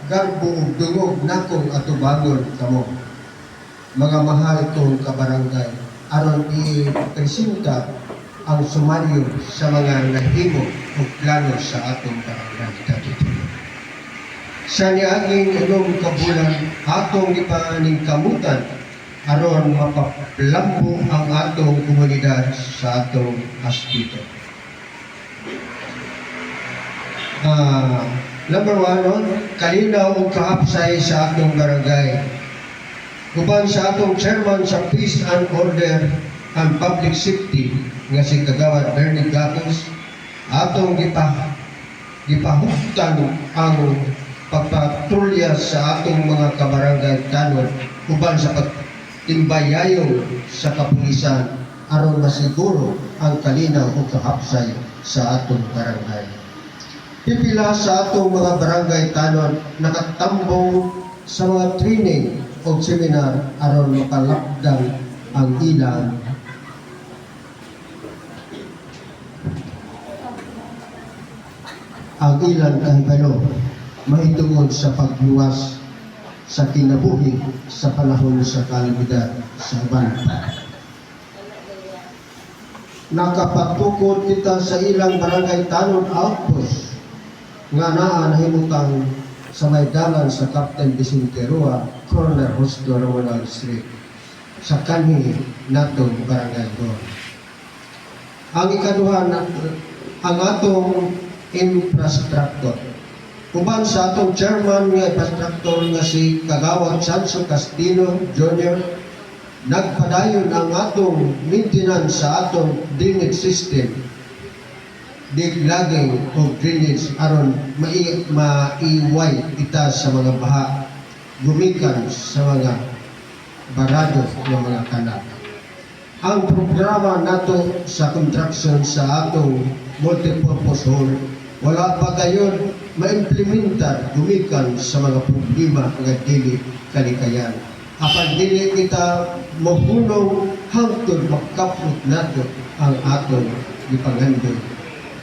garbo ug dungog nakong atubangon kamo. Mga mahal kong kabarangay, aron i-presenta ang sumaryo sa mga nahimo o plano sa atong barangay. Sa niaging unong kabulan, atong ipaningkamutan aron mapaplambo ang atong komunidad sa atong hospital. Number 1, kalinaw o kaapsay sa atong barangay. Uban sa atong chairman sa Peace and Order and Public Safety nga si Kagawad Bernie Gatos, atong gipahugtan ang pagpatrolya sa atong mga kabarangay tanod uban sa pagtimbayayon sa kapulisan aron masiguro ang kalinaw o kahapsay sa atong barangay. Pipila sa atong mga barangay tanod nakatambong sa mga training o seminar aron mapalapdang ang ilang kahibalo mahitungod sa pagluwas sa kinabuhi sa panahon sa kalamidad sa uban. Nakapatukod kita sa ilang barangay tanod outpost nga naa nahimutang sa may dalan sa Captain Vicente Rua, Corner Hosto, Romanal Street, sa kanhi natong barangay doon. Ang ikaduha, ang atong infrastructure. Uban sa atong chairman nga infrastructure nga si Kagawad Sanso Castillo Jr., nagpadayon ang atong maintenance sa atong drainage system, diglaging o drainage aron maiway kita sa mga baha gumikan sa mga barado ng mga kanal. Ang programa nato sa construction sa atong multipurpose hall wala pa gayon maimplementar gumikan sa mga problema nga dili kalikayan. Apan dili kita mohunong hangtod makaprot nato ang atong gipangandong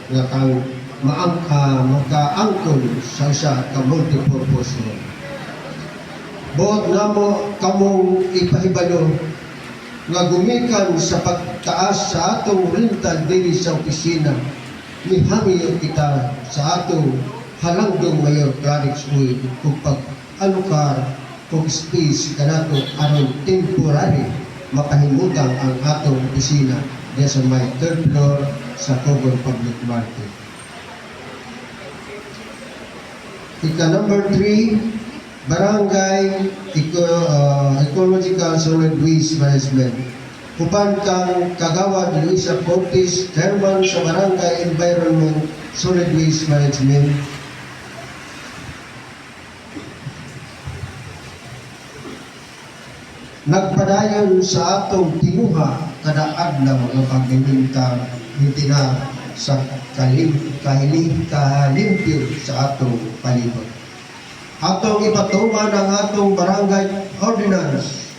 nga kang makaangkon sa usa ka multipurpose hall. Buot namo kamong ipahibalo nga gumikan sa pagtaas sa atong rental dili sa opisina, mihamiyo kita sa atong halangdong Mayor Clarence Uy kung pag-alukar kung space kanato aron temporary mapahimutang ang atong opisina diya sa may 3rd floor sa Cogon Public Market. Number 3, Barangay Ecological Solid Waste Management. Upan kang Kagawad Luisa Cortes, Chairman sa Barangay Environment Solid Waste Management. Nagpadayon sa atong tinuha kada adlaw nga pagmiminta hindi na sa kahilimpyo sa atong palibot. Atong ipatuman ang atong Barangay Ordinance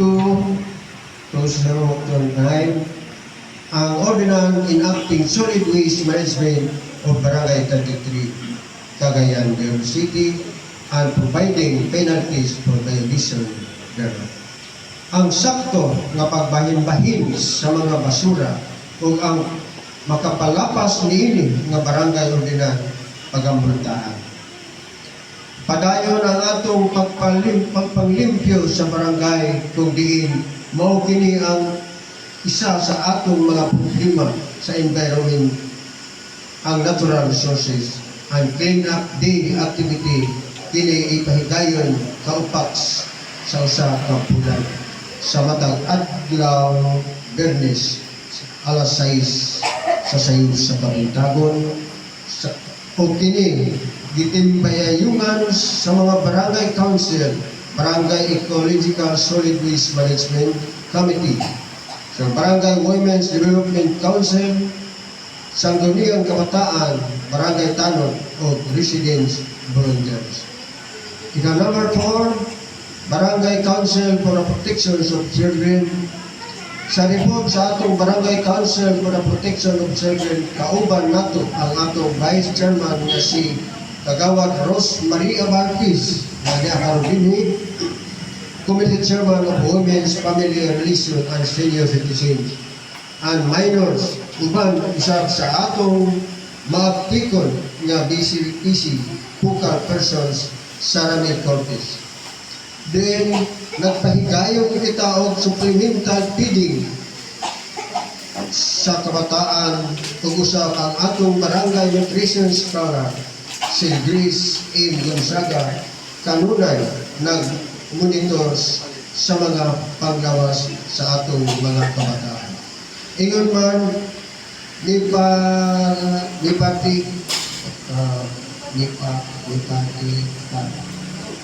2009, ang Ordinance enacting Solid Waste Management of Barangay 33, Cagayan de Oro City, and providing penalties for violation thereof. Ang sakto nga pagbahin-bahin sa mga basura ug ang makapalapas niini nga barangay ordinance pagamultahan. Padayon ang atong pagpanglimpyo sa barangay kung diin mao kini ang isa sa atong mga problema sa environment, ang natural resources and clean up day activity kini ipahigayon kaupak sa usa ka bulan sa matag adlaw Bernes alas 6 sa sayo sa Pamintagon o kini gitimbayayungan sa mga barangay council, Barangay Ecological Solid Waste Management Committee, sa Barangay Women's Development Council, Sangguniang Kabataan, Barangay Tanod o Residence Volunteers. Number 4, Barangay Council for the Protection of Children. Sa report sa atong Barangay Council for the Protection of Children, kauban nato ang atong Vice Chairman nga si Kagawad Ros Maria Marquez, na niya karon dinhi, Committee Chairman of Women's Family Relations and Senior Citizens and Minors, uban isa sa atong maaptikon nga BCPC Focal Persons sa Ramil Cortes. Then, nagpahigayon kita og supplemental feeding sa kabataan ug usab ang atong Barangay Nutrition Scholar si Grace M. Gonzaga kanunay nag-monitor sa mga panglawas sa atong mga kabataan. Ingon man ni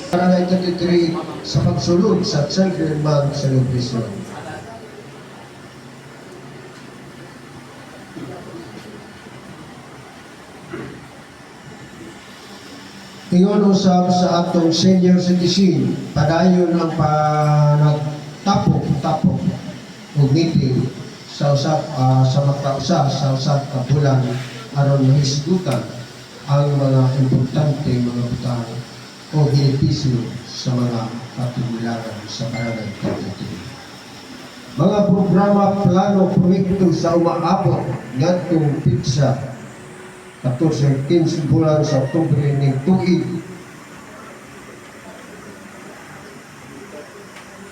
Barangay 33 sa pagsulod sa Children Month celebration. Ingon usab sa atong senior citizen, padayon ang panagtapok-tapok o meeting sa usap sa makausa sa usap ka bulan aron mahisgutan ang mga importante mga butang o benepisyo sa mga katigulangan sa barangay 33. Mga programa, plano, proyekto sa umaabot ngadtong pitsa 14-15 bulan sa Oktubre ning tuig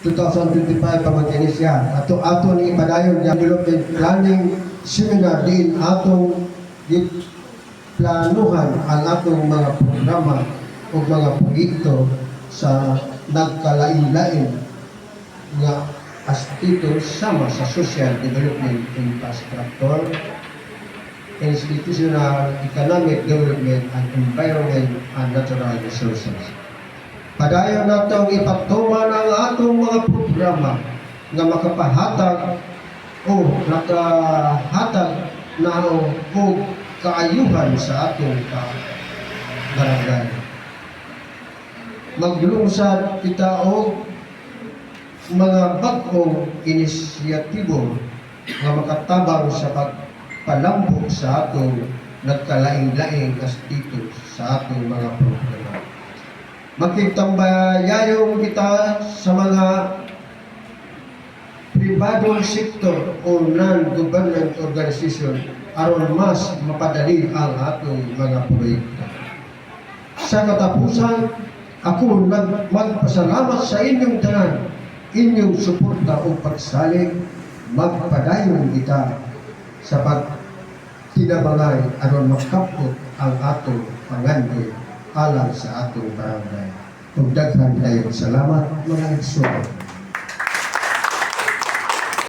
2025 pamagkinisya. Ato ni padayon nga development planning seminar din atong planuhan ang atong mga programa o mga proyekto sa nagkalain-lain nga aspekto sama sa social development infrastructure, institutional, economic development, and environment and natural resources. Padayon natong ipagtuman ang atong mga programa nga makapahatag o nakahatag na o kaayuhan sa atong barangay. Maglungsad kita og mga bag-ong inisyatibo nga makatabang sa pagpalambok sa atong nagkalaing-laing aspekto sa atong mga programa. Magkitambayayong kita sa mga pribadong sektor o non-government organization aron mas mapadali ang atong mga proyekto. Sa katapusan, ako magpasalamat sa inyong tanan, inyong suporta o pagsalig, magpadayon kita sa pagtinabangay aron makapot ang atong pangandoy alang sa atong barangay. Ug daghan kayong salamat mga igsoon.